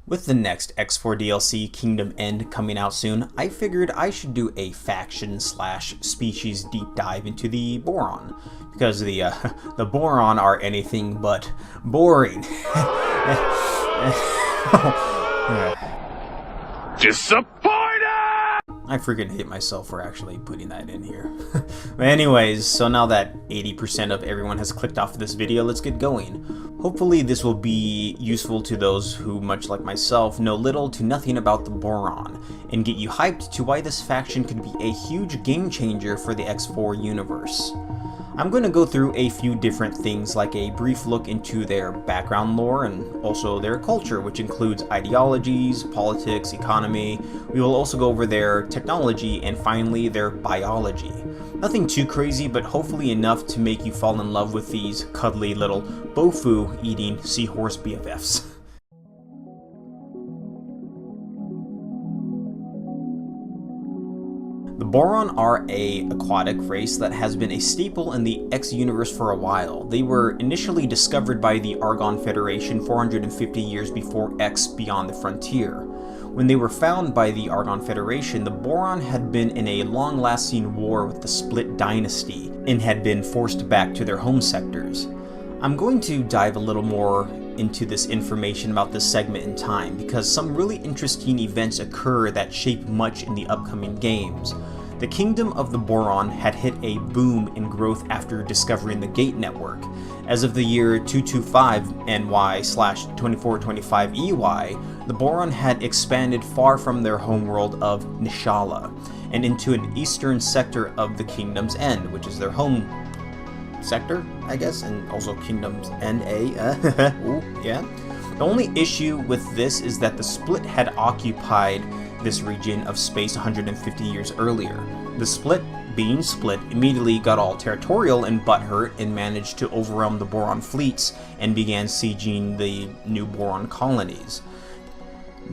With the next X4 DLC, Kingdom End, coming out soon, I figured I should do a faction/species deep dive into the Boron, because the Boron are anything but boring. Disappointed! I freaking hate myself for actually putting that in here. But anyways, so now that 80% of everyone has clicked off this video, let's get going. Hopefully this will be useful to those who, much like myself, know little to nothing about the Boron, and get you hyped to why this faction could be a huge game changer for the X4 universe. I'm going to go through a few different things, like a brief look into their background lore and also their culture, which includes ideologies, politics, economy. We will also go over their technology and finally their biology. Nothing too crazy, but hopefully enough to make you fall in love with these cuddly little bofu eating seahorse BFFs. The Boron are an aquatic race that has been a staple in the X universe for a while. They were initially discovered by the Argon Federation 450 years before X Beyond the Frontier. When they were found by the Argon Federation, the Boron had been in a long-lasting war with the Split Dynasty and had been forced back to their home sectors. I'm going to dive a little more into this information about this segment in time, because some really interesting events occur that shape much in the upcoming games. The Kingdom of the Boron had hit a boom in growth after discovering the Gate Network. As of the year 225 NY/2425 EY, the Boron had expanded far from their homeworld of Nishala, and into an eastern sector of the Kingdom's End, which is their home sector, I guess, and also Kingdom's End ooh, yeah. The only issue with this is that the Split had occupied this region of space 150 years earlier. The Split, being Split, immediately got all territorial and butthurt and managed to overwhelm the Boron fleets and began sieging the new Boron colonies.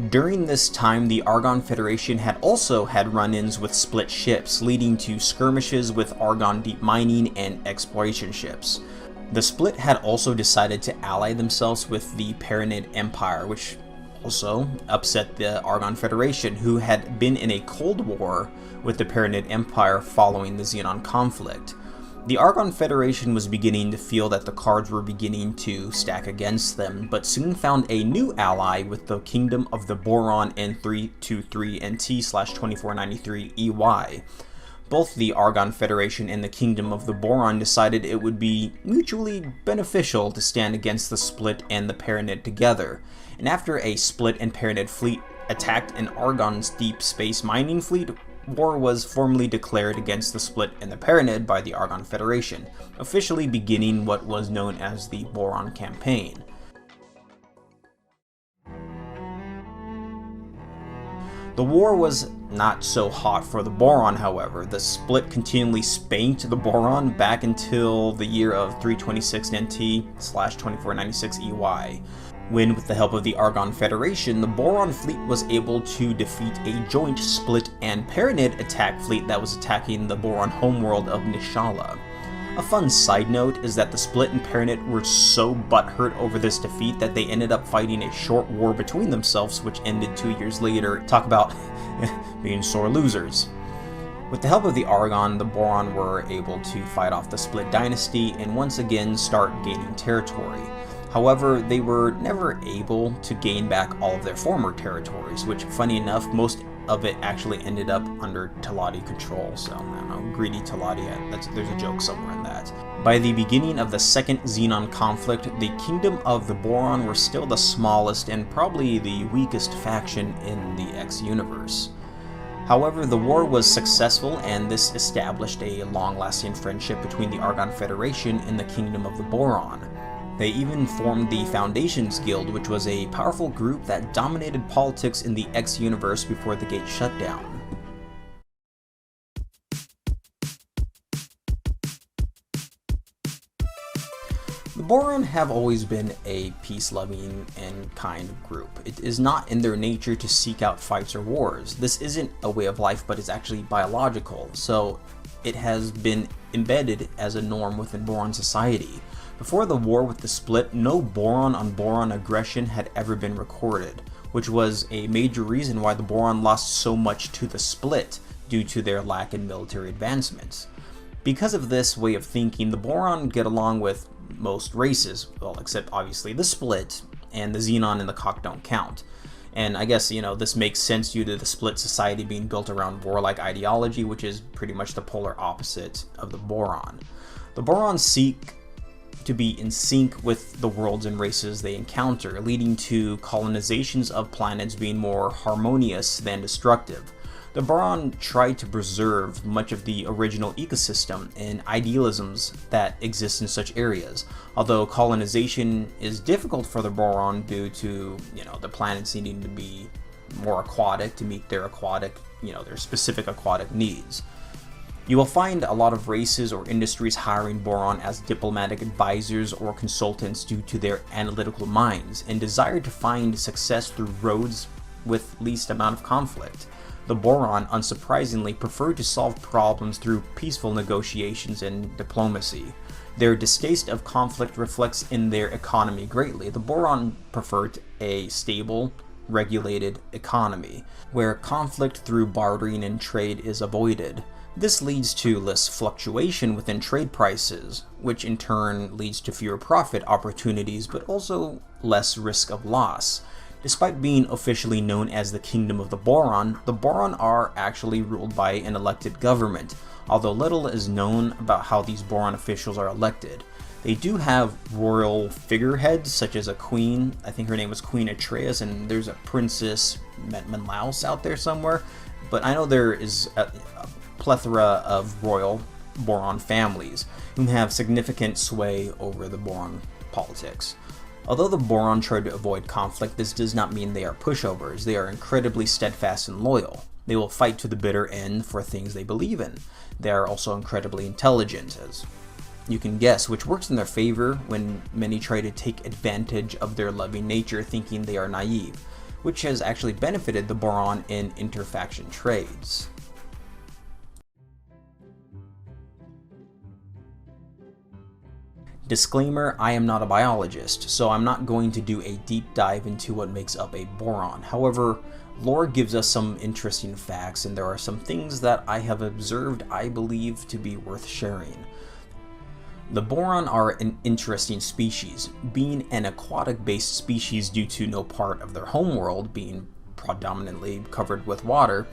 During this time, the Argon Federation had also had run-ins with Split ships, leading to skirmishes with Argon deep mining and exploration ships. The Split had also decided to ally themselves with the Paranid Empire, which also upset the Argon Federation, who had been in a Cold War with the Paranid Empire following the Xenon conflict. The Argon Federation was beginning to feel that the cards were beginning to stack against them, but soon found a new ally with the Kingdom of the Boron in 323 NT/2493 EY. Both the Argon Federation and the Kingdom of the Boron decided it would be mutually beneficial to stand against the Split and the Paranid together, and after a Split and Paranid fleet attacked an Argon's deep space mining fleet, war was formally declared against the Split and the Paranid by the Argon Federation, officially beginning what was known as the Boron Campaign. The war was not so hot for the Boron, however. The Split continually spanked the Boron back until the year of 326 NT/2496 EY. When, with the help of the Argon Federation, the Boron fleet was able to defeat a joint Split and Paranid attack fleet that was attacking the Boron homeworld of Nishala. A fun side note is that the Split and Paranid were so butthurt over this defeat that they ended up fighting a short war between themselves, which ended 2 years later. Talk about being sore losers. With the help of the Argon, the Boron were able to fight off the Split Dynasty and once again start gaining territory. However, they were never able to gain back all of their former territories, which, funny enough, most of it actually ended up under Teladi control, so, I don't know, greedy Teladi, there's a joke somewhere in that. By the beginning of the second Xenon conflict, the Kingdom of the Boron were still the smallest and probably the weakest faction in the X universe. However, the war was successful, and this established a long-lasting friendship between the Argon Federation and the Kingdom of the Boron. They even formed the Foundations Guild, which was a powerful group that dominated politics in the X universe before the Gate shut down. The Boron have always been a peace-loving and kind group. It is not in their nature to seek out fights or wars. This isn't a way of life, but it's actually biological, so it has been embedded as a norm within Boron society. Before the war with the Split, no Boron on Boron aggression had ever been recorded. which was a major reason why the Boron lost so much to the Split due to their lack in military advancements. Because of this way of thinking, the Boron get along with most races, well, except obviously the Split, and the Xenon and the Cock don't count. And I guess, this makes sense due to the Split society being built around warlike ideology, which is pretty much the polar opposite of the Boron. The Boron seek to be in sync with the worlds and races they encounter, leading to colonizations of planets being more harmonious than destructive. The Boron tried to preserve much of the original ecosystem and idealisms that exist in such areas, although colonization is difficult for the Boron due to, the planets needing to be more aquatic to meet their their specific aquatic needs. You will find a lot of races or industries hiring Boron as diplomatic advisors or consultants due to their analytical minds and desire to find success through roads with least amount of conflict. The Boron, unsurprisingly, prefer to solve problems through peaceful negotiations and diplomacy. Their distaste of conflict reflects in their economy greatly. The Boron preferred a stable, regulated economy, where conflict through bartering and trade is avoided. This leads to less fluctuation within trade prices, which in turn leads to fewer profit opportunities, but also less risk of loss. Despite being officially known as the Kingdom of the Boron are actually ruled by an elected government, although little is known about how these Boron officials are elected. They do have royal figureheads, such as a queen, I think her name was Queen Atreus, and there's a Princess Menlaus out there somewhere, but I know there is a plethora of royal Boron families who have significant sway over the Boron politics. Although the Boron try to avoid conflict, this does not mean they are pushovers. They are incredibly steadfast and loyal. They will fight to the bitter end for things they believe in. They are also incredibly intelligent, as you can guess, which works in their favor when many try to take advantage of their loving nature thinking they are naive, which has actually benefited the Boron in interfaction trades. Disclaimer, I am not a biologist, so I'm not going to do a deep dive into what makes up a boron. However, lore gives us some interesting facts, and there are some things that I have observed I believe to be worth sharing. The boron are an interesting species, being an aquatic-based species due to no part of their homeworld being predominantly covered with water.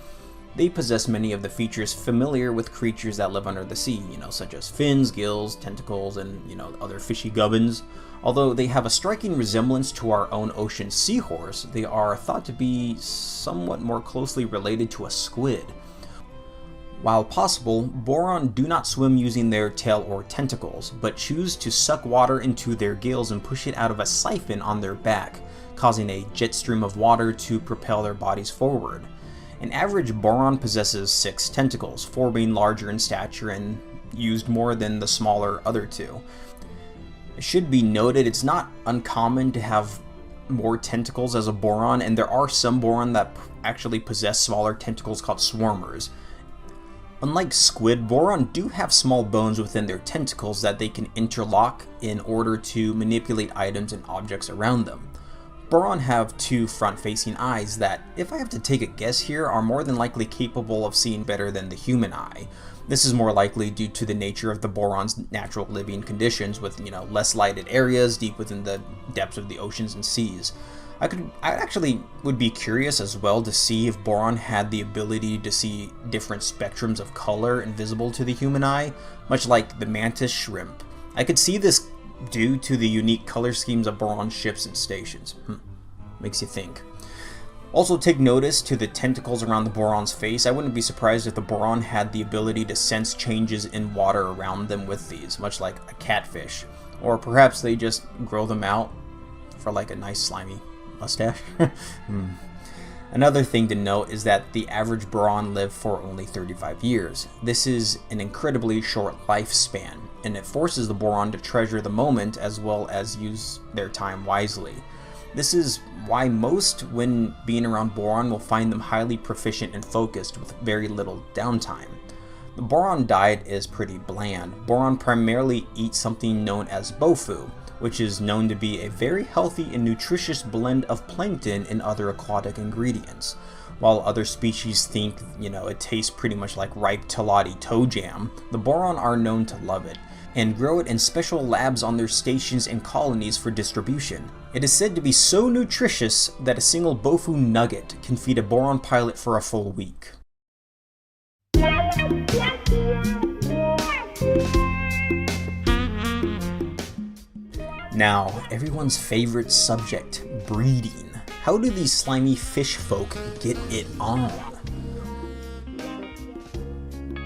They possess many of the features familiar with creatures that live under the sea, such as fins, gills, tentacles, and, other fishy gubbins. Although they have a striking resemblance to our own ocean seahorse, they are thought to be somewhat more closely related to a squid. While possible, boron do not swim using their tail or tentacles, but choose to suck water into their gills and push it out of a siphon on their back, causing a jet stream of water to propel their bodies forward. An average boron possesses 6 tentacles, 4 being larger in stature and used more than the smaller other 2. It should be noted it's not uncommon to have more tentacles as a boron, and there are some boron that actually possess smaller tentacles called swarmers. Unlike squid, boron do have small bones within their tentacles that they can interlock in order to manipulate items and objects around them. Boron have 2 front-facing eyes that, if I have to take a guess here, are more than likely capable of seeing better than the human eye. This is more likely due to the nature of the boron's natural living conditions with, less lighted areas deep within the depths of the oceans and seas. I actually would be curious as well to see if boron had the ability to see different spectrums of color invisible to the human eye, much like the mantis shrimp. I could see this due to the unique color schemes of boron ships and stations. Makes you think. Also take notice to the tentacles around the boron's face. I wouldn't be surprised if the boron had the ability to sense changes in water around them with these, much like a catfish. Or perhaps they just grow them out for like a nice slimy mustache. Another thing to note is that the average boron lived for only 35 years. This is an incredibly short lifespan, and it forces the boron to treasure the moment as well as use their time wisely. This is why most, when being around boron, will find them highly proficient and focused with very little downtime. The boron diet is pretty bland. Boron primarily eats something known as bofu, which is known to be a very healthy and nutritious blend of plankton and other aquatic ingredients. While other species think, it tastes pretty much like ripe Telati toe jam, the Boron are known to love it, and grow it in special labs on their stations and colonies for distribution. It is said to be so nutritious that a single Bofu nugget can feed a Boron pilot for a full week. Now, everyone's favorite subject, breeding. How do these slimy fish folk get it on?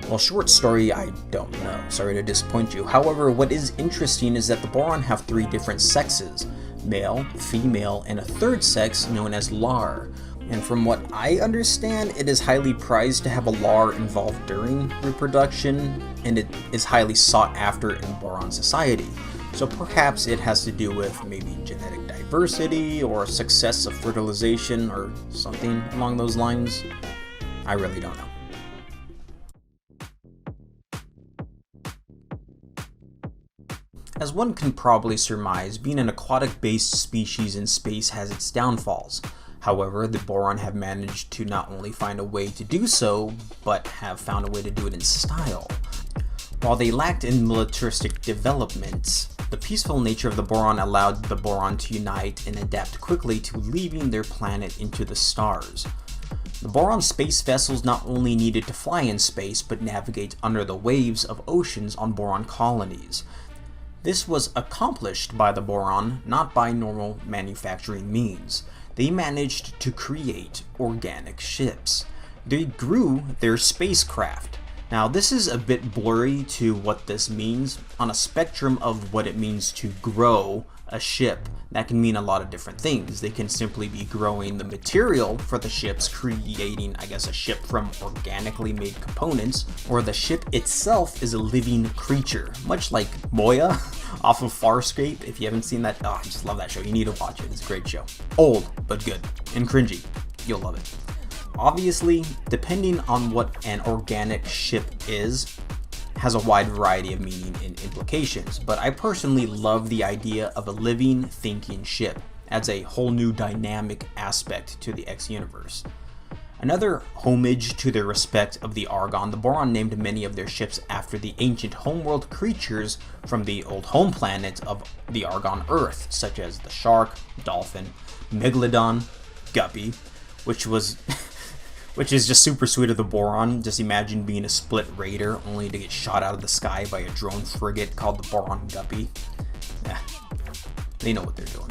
Well, short story, I don't know. Sorry to disappoint you. However, what is interesting is that the Boron have 3 different sexes: male, female, and a third sex known as lar. And from what I understand, it is highly prized to have a lar involved during reproduction, and it is highly sought after in Boron society. So perhaps it has to do with maybe genetic diversity or success of fertilization or something along those lines. I really don't know. As one can probably surmise, being an aquatic-based species in space has its downfalls. However, the Boron have managed to not only find a way to do so, but have found a way to do it in style. While they lacked in militaristic developments, the peaceful nature of the Boron allowed the Boron to unite and adapt quickly to leaving their planet into the stars. The Boron space vessels not only needed to fly in space, but navigate under the waves of oceans on Boron colonies. This was accomplished by the Boron, not by normal manufacturing means. They managed to create organic ships. They grew their spacecraft. Now, this is a bit blurry to what this means. On a spectrum of what it means to grow a ship, that can mean a lot of different things. They can simply be growing the material for the ships, creating, a ship from organically made components, or the ship itself is a living creature, much like Moya off of Farscape. If you haven't seen that, I just love that show. You need to watch it. It's a great show. Old, but good. And cringy. You'll love it. Obviously, depending on what an organic ship is, has a wide variety of meaning and implications, but I personally love the idea of a living, thinking ship. Adds a whole new dynamic aspect to the X universe. Another homage to their respect of the Argon, the Boron named many of their ships after the ancient homeworld creatures from the old home planet of the Argon Earth, such as the shark, dolphin, megalodon, guppy, which is just super sweet of the Boron. Just imagine being a split raider only to get shot out of the sky by a drone frigate called the Boron Guppy. They know what they're doing.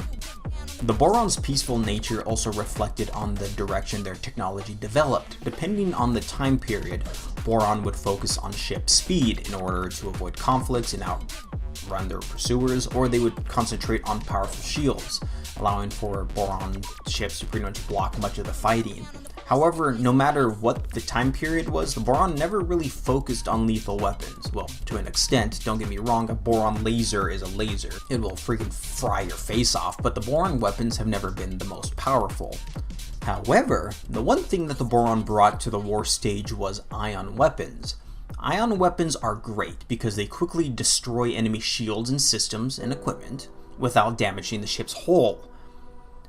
The Boron's peaceful nature also reflected on the direction their technology developed. Depending on the time period, Boron would focus on ship speed in order to avoid conflicts and outrun their pursuers, or they would concentrate on powerful shields, allowing for Boron ships to pretty much block much of the fighting. However, no matter what the time period was, the Boron never really focused on lethal weapons. Well, to an extent, don't get me wrong, a Boron laser is a laser. It will freaking fry your face off, but the Boron weapons have never been the most powerful. However, the one thing that the Boron brought to the war stage was ion weapons. Ion weapons are great because they quickly destroy enemy shields and systems and equipment without damaging the ship's hull.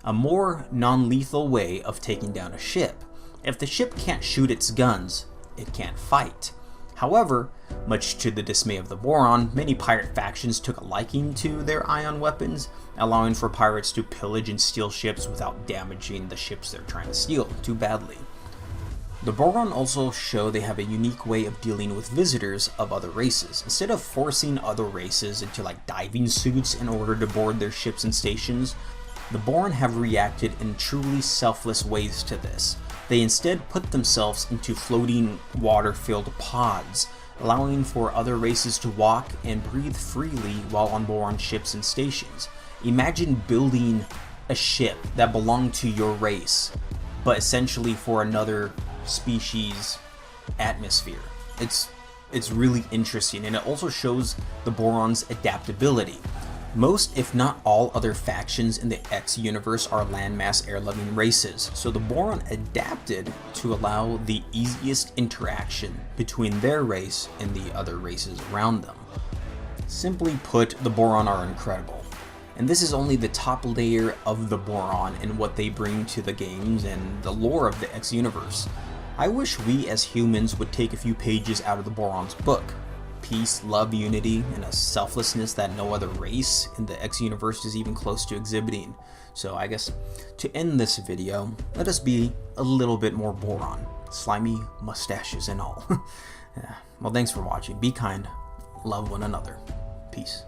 A more non-lethal way of taking down a ship. If the ship can't shoot its guns, it can't fight. However, much to the dismay of the Boron, many pirate factions took a liking to their ion weapons, allowing for pirates to pillage and steal ships without damaging the ships they're trying to steal too badly. The Boron also show they have a unique way of dealing with visitors of other races. Instead of forcing other races into diving suits in order to board their ships and stations, the Boron have reacted in truly selfless ways to this. They instead put themselves into floating water-filled pods, allowing for other races to walk and breathe freely while on Boron ships and stations. Imagine building a ship that belonged to your race, but essentially for another species atmosphere. It's really interesting, and it also shows the Boron's adaptability. Most, if not all, other factions in the X universe are landmass air-loving races, so the Boron adapted to allow the easiest interaction between their race and the other races around them. Simply put, the Boron are incredible. And this is only the top layer of the Boron and what they bring to the games and the lore of the X universe. I wish we as humans would take a few pages out of the Boron's book. Peace, love, unity, and a selflessness that no other race in the X universe is even close to exhibiting. So I guess to end this video, let us be a little bit more Boron. Slimy mustaches and all. Yeah. Well, thanks for watching. Be kind. Love one another. Peace.